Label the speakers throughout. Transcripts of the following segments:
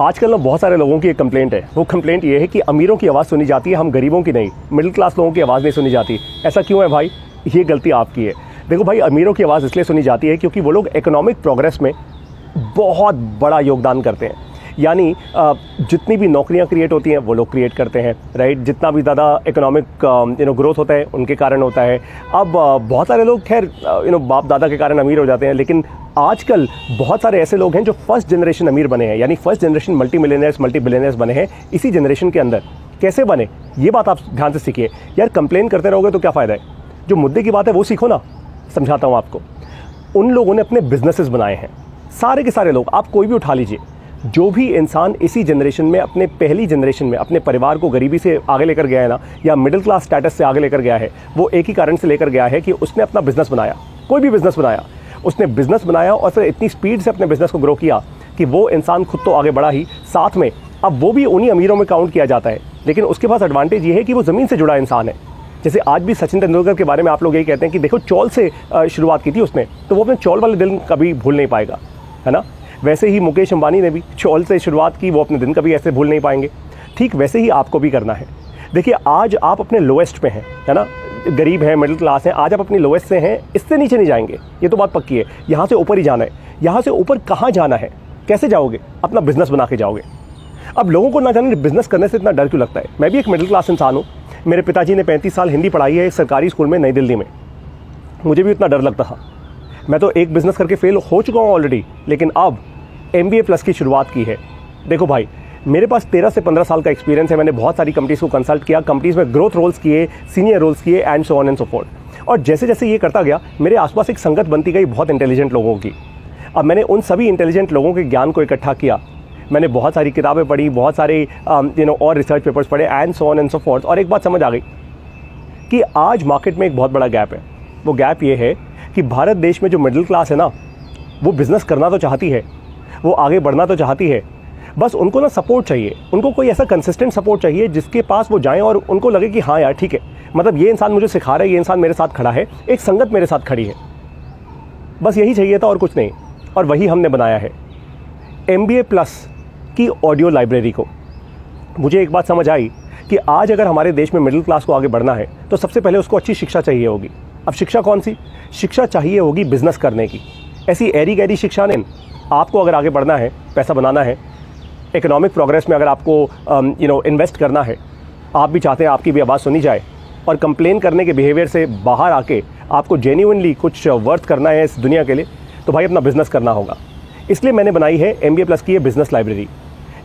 Speaker 1: आजकल ना बहुत सारे लोगों की एक कंप्लेंट है। वो कंप्लेंट ये है कि अमीरों की आवाज़ सुनी जाती है, हम गरीबों की नहीं, मिडिल क्लास लोगों की आवाज़ नहीं सुनी जाती। ऐसा क्यों है भाई? ये गलती आपकी है। देखो भाई, अमीरों की आवाज़ इसलिए सुनी जाती है क्योंकि वो लोग इकोनॉमिक प्रोग्रेस में बहुत बड़ा योगदान करते हैं। यानी जितनी भी नौकरियां क्रिएट होती हैं वो लोग क्रिएट करते हैं, राइट। जितना भी ज़्यादा इकोनॉमिक ग्रोथ होता है उनके कारण होता है। अब बहुत सारे लोग खैर बाप दादा के कारण अमीर हो जाते हैं, लेकिन आजकल बहुत सारे ऐसे लोग हैं जो फर्स्ट जनरेशन अमीर बने हैं, यानी first generation multi millionaires multi billionaires बने हैं इसी जनरेशन के अंदर। कैसे बने ये बात आप ध्यान से सीखिए। यार कंप्लेन करते रहोगे तो क्या फ़ायदा है? जो मुद्दे की बात है वो सीखो ना। समझाता हूँ आपको। उन लोगों ने अपने बिजनेसेस बनाए हैं, सारे के सारे लोग, आप कोई भी उठा लीजिए। जो भी इंसान इसी जनरेशन में अपने पहली जनरेशन में अपने परिवार को गरीबी से आगे लेकर गया है ना, या मिडिल क्लास स्टेटस से आगे लेकर गया है, वो एक ही कारण से लेकर गया है कि उसने अपना बिजनेस बनाया। कोई भी बिजनेस बनाया, उसने बिजनेस बनाया और फिर इतनी स्पीड से अपने बिजनेस को ग्रो किया कि वो इंसान खुद तो आगे बढ़ा ही, साथ में अब वो भी उन्हीं अमीरों में काउंट किया जाता है। लेकिन उसके पास एडवांटेज ये है कि वो ज़मीन से जुड़ा इंसान है। जैसे आज भी सचिन तेंदुलकर के बारे में आप लोग यही कहते हैं कि देखो चौल से शुरुआत की थी उसने, तो वो अपने चौल वाले दिन कभी भूल नहीं पाएगा, है ना। वैसे ही मुकेश अंबानी ने भी चौल से शुरुआत की, वो अपने दिन कभी ऐसे भूल नहीं पाएंगे। ठीक वैसे ही आपको भी करना है। देखिए आज आप अपने लोएस्ट पे हैं, है ना, गरीब हैं, मिडिल क्लास हैं, आज आप अपनी लोएस्ट से हैं, इससे नीचे नहीं जाएंगे, ये तो बात पक्की है। यहाँ से ऊपर ही जाना है। यहाँ से ऊपर कहाँ जाना है, कैसे जाओगे? अपना बिजनेस बना के जाओगे। अब लोगों को ना जाने बिजनेस करने से इतना डर क्यों लगता है। मैं भी एक मिडिल क्लास इंसान हूँ। मेरे पिताजी ने 35 साल हिंदी पढ़ाई है एक सरकारी स्कूल में नई दिल्ली में। मुझे भी इतना डर लगता था। मैं तो एक बिज़नेस करके फेल हो चुका हूँ ऑलरेडी, लेकिन अब MBA प्लस की शुरुआत की है। देखो भाई, मेरे पास 13 से 15 साल का एक्सपीरियंस है। मैंने बहुत सारी कंपनीज़ को कंसल्ट किया, कंपनीज़ में ग्रोथ रोल्स किए, सीनियर रोल्स किए, and so on and so fourth. और जैसे जैसे ये करता गया, मेरे आसपास एक संगत बनती गई बहुत इंटेलिजेंट लोगों की। अब मैंने उन सभी इंटेलिजेंट लोगों के ज्ञान को इकट्ठा किया। मैंने बहुत सारी किताबें पढ़ी, बहुत सारे और रिसर्च पेपर्स पढ़े, and so on and so fourth. और एक बात समझ आ गई कि आज मार्केट में एक बहुत बड़ा गैप है। वो गैप ये है कि भारत देश में जो मिडिल क्लास है ना, वो बिज़नेस करना तो चाहती है, वो आगे बढ़ना तो चाहती है, बस उनको ना सपोर्ट चाहिए। उनको कोई ऐसा कंसिस्टेंट सपोर्ट चाहिए जिसके पास वो जाएं और उनको लगे कि हाँ यार ठीक है, मतलब ये इंसान मुझे सिखा रहा है, ये इंसान मेरे साथ खड़ा है, एक संगत मेरे साथ खड़ी है। बस यही चाहिए था और कुछ नहीं। और वही हमने बनाया है MBA प्लस की ऑडियो लाइब्रेरी को। मुझे एक बात समझ आई कि आज अगर हमारे देश में मिडिल क्लास को आगे बढ़ना है तो सबसे पहले उसको अच्छी शिक्षा चाहिए होगी। अब शिक्षा कौन सी? शिक्षा चाहिए होगी बिजनेस करने की। ऐसी एरी गैरी शिक्षा नहीं। आपको अगर आगे बढ़ना है, पैसा बनाना है, इकोनॉमिक प्रोग्रेस में अगर आपको इन्वेस्ट करना है, आप भी चाहते हैं आपकी भी आवाज़ सुनी जाए, और कंप्लेन करने के बिहेवियर से बाहर आके आपको जेन्युइनली कुछ वर्थ करना है इस दुनिया के लिए, तो भाई अपना बिजनेस करना होगा। इसलिए मैंने बनाई है MBA प्लस की ये बिजनेस लाइब्रेरी।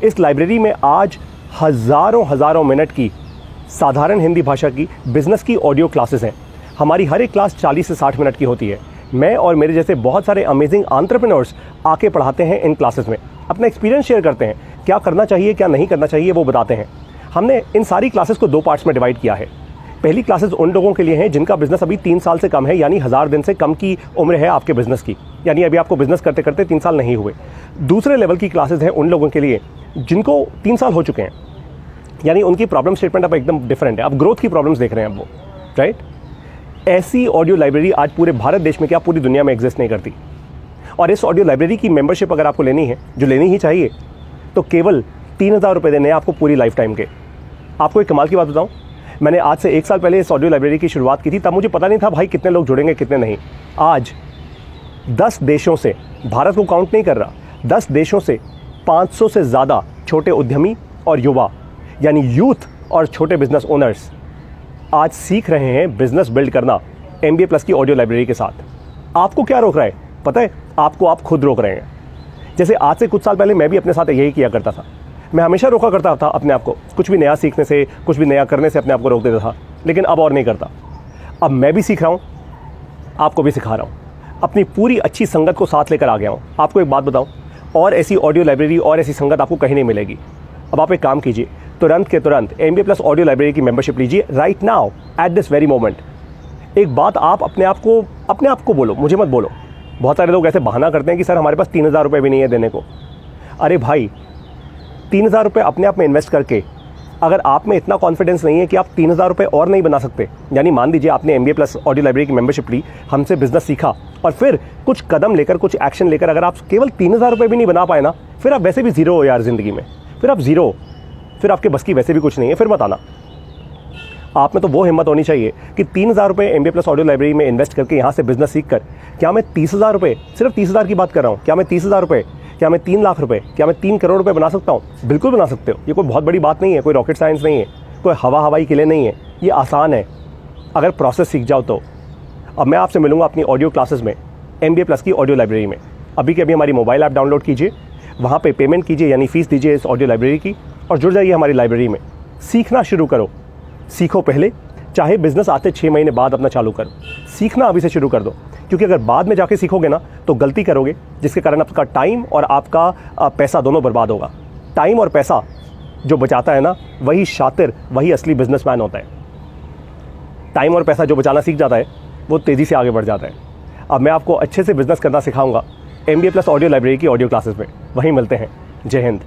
Speaker 1: इस लाइब्रेरी में आज हज़ारों मिनट की साधारण हिंदी भाषा की बिजनेस की ऑडियो क्लासेस हैं। हमारी हर एक क्लास 40 से 60 मिनट की होती है। मैं और मेरे जैसे बहुत सारे अमेजिंग एंटरप्रेन्योर्स आके पढ़ाते हैं इन क्लासेस में, अपना एक्सपीरियंस शेयर करते हैं, क्या करना चाहिए क्या नहीं करना चाहिए वो बताते हैं। हमने इन सारी क्लासेस को 2 पार्ट्स में डिवाइड किया है। पहली क्लासेस उन लोगों के लिए हैं जिनका बिजनेस अभी 3 साल से कम है, यानी 1000 दिन से कम की उम्र है आपके बिजनेस की, यानी अभी आपको बिजनेस करते करते 3 साल नहीं हुए। दूसरे लेवल की क्लासेस हैं उन लोगों के लिए जिनको 3 साल हो चुके हैं, यानी उनकी प्रॉब्लम स्टेटमेंट अब एकदम डिफरेंट है, अब ग्रोथ की प्रॉब्लम्स देख रहे हैं अब वो, राइट। ऐसी ऑडियो लाइब्रेरी आज पूरे भारत देश में क्या पूरी दुनिया में एग्जिस्ट नहीं करती। और इस ऑडियो लाइब्रेरी की मेंबरशिप अगर आपको लेनी है, जो लेनी ही चाहिए, तो केवल 3000 रुपये देने हैं आपको पूरी लाइफ टाइम के। आपको एक कमाल की बात बताऊं, मैंने आज से 1 साल पहले इस ऑडियो लाइब्रेरी की शुरुआत की थी, तब मुझे पता नहीं था भाई कितने लोग जुड़ेंगे कितने नहीं। आज 10 देशों से, भारत को काउंट नहीं कर रहा, 10 देशों से 500 से ज़्यादा छोटे उद्यमी और युवा, यानी यूथ और छोटे बिजनेस ओनर्स आज सीख रहे हैं बिजनेस बिल्ड करना MBA प्लस की ऑडियो लाइब्रेरी के साथ। आपको क्या रोक रहा है पता है? आपको आप खुद रोक रहे हैं। जैसे आज से कुछ साल पहले मैं भी अपने साथ यही किया करता था। मैं हमेशा रोका करता था अपने आप को, कुछ भी नया सीखने से, कुछ भी नया करने से अपने आप को रोक देता था, लेकिन अब और नहीं करता। अब मैं भी सीख रहा हूँ, आपको भी सिखा रहा हूँ, अपनी पूरी अच्छी संगत को साथ लेकर आ गया हूँ। आपको एक बात बताऊँ, और ऐसी ऑडियो लाइब्रेरी और ऐसी संगत आपको कहीं नहीं मिलेगी। अब आप एक काम कीजिए, तुरंत के तुरंत MBA प्लस ऑडियो लाइब्रेरी की मेंबरशिप लीजिए right now at this very moment. एक बात आप अपने आप को बोलो, मुझे मत बोलो। बहुत सारे लोग ऐसे बहाना करते हैं कि सर हमारे पास 3000 रुपये भी नहीं है देने को। अरे भाई, 3000 रुपये अपने आप में इन्वेस्ट करके अगर आप में इतना कॉन्फिडेंस नहीं है कि आप 3000 रुपये और नहीं बना सकते, यानी मान लीजिए आपने MBA प्लस ऑडियो लाइब्रेरी की मेंबरशिप ली, हमसे बिजनेस सीखा और फिर कुछ कदम लेकर, कुछ एक्शन लेकर अगर आप केवल 3000 रुपये भी नहीं बना पाए ना, फिर आप वैसे भी ज़ीरो हो यार ज़िंदगी में, फिर आप ज़ीरो, फिर आपके बस की वैसे भी कुछ नहीं है, फिर मत आना। आप में तो वो हिम्मत होनी चाहिए कि 3,000 रुपये MBA प्लस ऑडियो लाइब्रेरी में इन्वेस्ट करके यहाँ से बिजनेस सीख कर, क्या मैं 30,000 रुपये, सिर्फ 30,000 की बात कर रहा हूँ, क्या मैं 30,000 रुपये, क्या मैं 3 लाख रुपये, क्या मैं 3 करोड़ रुपये बना सकता हूँ? बिल्कुल बना सकते हो। ये कोई बहुत बड़ी बात नहीं है, कोई रॉकेट साइंस नहीं है, कोई हवाई किले नहीं है, ये आसान है अगर प्रोसेस सीख जाओ तो। अब मैं आपसे मिलूंगा अपनी ऑडियो क्लासेस में, MBA प्लस की ऑडियो लाइब्रेरी में। अभी के अभी हमारी मोबाइल ऐप डाउनलोड कीजिए, वहाँ पे पेमेंट कीजिए यानी फ़ीस दीजिए इस ऑडियो लाइब्रेरी की, और जुड़ जाइए हमारी लाइब्रेरी में। सीखना शुरू करो, सीखो पहले, चाहे बिजनेस आते 6 महीने बाद अपना चालू करो। सीखना अभी से शुरू कर दो, क्योंकि अगर बाद में जाके सीखोगे ना तो गलती करोगे, जिसके कारण आपका टाइम और आपका पैसा दोनों बर्बाद होगा। टाइम और पैसा जो बचाता है ना, वही शातिर, वही असली बिजनेसमैन होता है। टाइम और पैसा जो बचाना सीख जाता है वो तेज़ी से आगे बढ़ जाता है। अब मैं आपको अच्छे से बिजनेस करना सिखाऊंगा MBA प्लस ऑडियो लाइब्रेरी की ऑडियो क्लासेस में। वहीं मिलते हैं। जय हिंद।